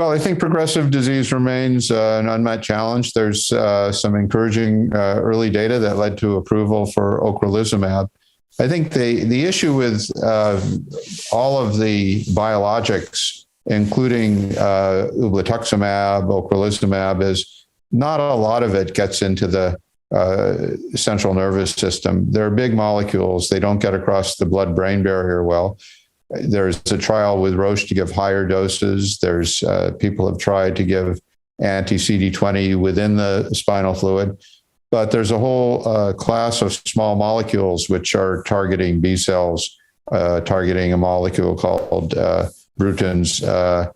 Well, I think progressive disease remains an unmet challenge. There's some encouraging early data that led to approval for Ocrelizumab. I think the issue with all of the biologics, including rituximab, Ocrelizumab, is not a lot of it gets into the central nervous system. They're big molecules. They don't get across the blood-brain barrier well. There's a trial with Roche to give higher doses. There's people have tried to give anti-CD20 within the spinal fluid. But there's a whole class of small molecules which are targeting B cells, targeting a molecule called Bruton's kinase,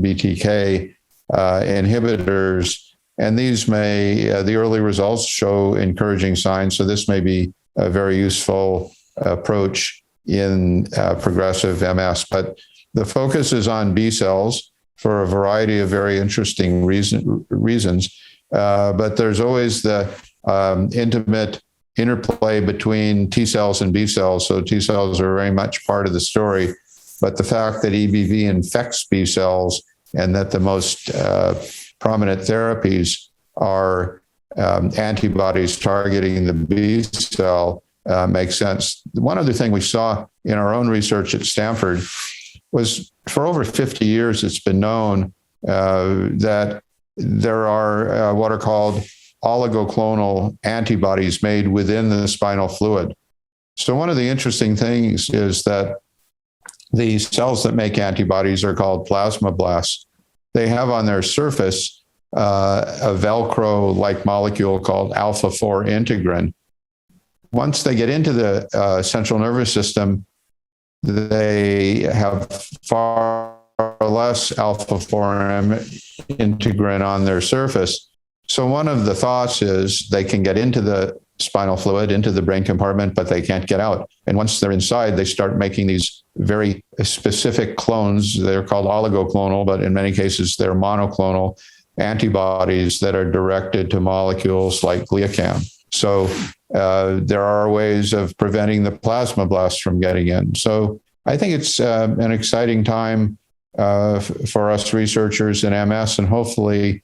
BTK inhibitors. And these the early results show encouraging signs. So this may be a very useful approach in progressive MS. But the focus is on B cells for a variety of very interesting reasons. But there's always the intimate interplay between T cells and B cells. So T cells are very much part of the story. But the fact that EBV infects B cells and that the most prominent therapies are antibodies targeting the B cell makes sense. One other thing we saw in our own research at Stanford was for over 50 years, it's been known that there are what are called oligoclonal antibodies made within the spinal fluid. So one of the interesting things is that the cells that make antibodies are called plasmablasts. They have on their surface a Velcro-like molecule called alpha-4 integrin. Once they get into the central nervous system, they have far less alpha-4 integrin on their surface. So one of the thoughts is they can get into the spinal fluid, into the brain compartment, but they can't get out. And once they're inside, they start making these very specific clones. They're called oligoclonal, but in many cases, they're monoclonal antibodies that are directed to molecules like gliacam. So there are ways of preventing the plasmablasts from getting in. So I think it's an exciting time for us researchers in MS, and hopefully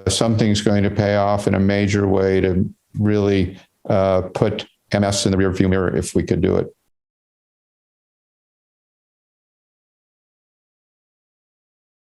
something's going to pay off in a major way to really put MS in the rearview mirror if we could do it.